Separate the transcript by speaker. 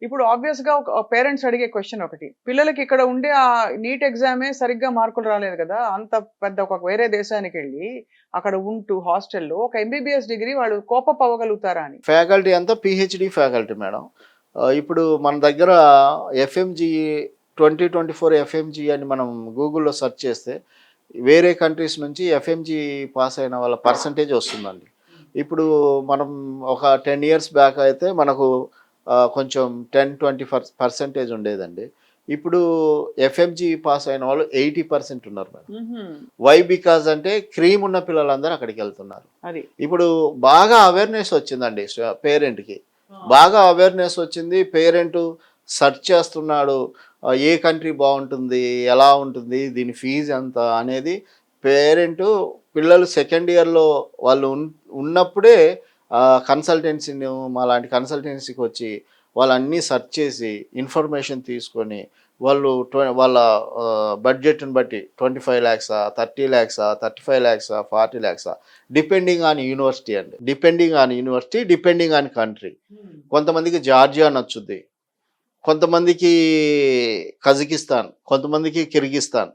Speaker 1: ఇప్పుడు ఆబ్వియస్‌గా ఒక పేరెంట్స్ అడిగే క్వెషన్ ఒకటి. పిల్లలకి ఇక్కడ ఉండే ఆ నీట్ ఎగ్జామే సరిగ్గా మార్కులు రాలేదు గదా! అంత పెద్ద ఒక వేరే దేశానికెళ్ళి అక్కడ ఉంటూ హాస్టల్‌లో ఒక ఎంబీబీఎస్ డిగ్రీ వాళ్ళు కోపప్ అవ్వగలుగుతారా అని.
Speaker 2: ఫ్యాకల్టీ అంతా పీహెచ్‌డీ ఫ్యాకల్టీ మేడం. ఇప్పుడు మన దగ్గర ఎఫ్ఎంజీఈ 2024 ఎఫ్ఎంజీఈ అని మనం గూగుల్‌లో సెర్చ్ చేస్తే వేరే కంట్రీస్ నుంచి ఎఫ్ఎంజీఈ పాస్ అయిన వాళ్ళ పర్సంటేజ్ వస్తుందండి. ఇప్పుడు మనం ఒక 10 ఇయర్స్ బ్యాక్ అయితే మనకు కొంచెం 10-20% ఉండేదండి. ఇప్పుడు ఎఫ్ఎంజీఈ పాస్ అయిన వాళ్ళు 80% ఉన్నారు మేడం.
Speaker 1: హుహు.
Speaker 2: వై బికాజ్ అంటే క్రీమ్ ఉన్న పిల్లలందరూ అక్కడికెళ్తున్నారు.
Speaker 1: అది.
Speaker 2: ఇప్పుడు బాగా అవేర్‌నెస్ వచ్చిందండి పేరెంట్‌కి. బాగా అవేర్‌నెస్ వచ్చింది. పేరెంటు సెర్చ్ చేస్తున్నాడు. ఏ కంట్రీ బావుంటుంది? ఎలా ఉంటుంది? దీని ఫీజ్ ఎంత? అనేది పేరెంటు పిల్లలు సెకండ్ ఇయర్‌లో వాళ్ళు ఉన్నప్పుడే కన్సల్టెన్సీ‌ను మాలాంటి కన్సల్టెన్సీ‌కొచ్చి వాళ్ళన్నీ సెర్చ్ చేసి ఇన్ఫర్మేషన్ తీసుకొని వాళ్ళు వాళ్ళ బడ్జెట్‌ని బట్టి 25 లాక్సా, 30 లాక్సా, 35 లాక్సా, 40 లాక్సా డిపెండింగ్ ఆన్ యూనివర్సిటీ అండి. Depending on university, depending on country. కొంతమందికి జార్జియా నచ్చుద్ది. కొంతమందికి కజకిస్తాన్, కొంతమందికి కిర్గిస్తాన్.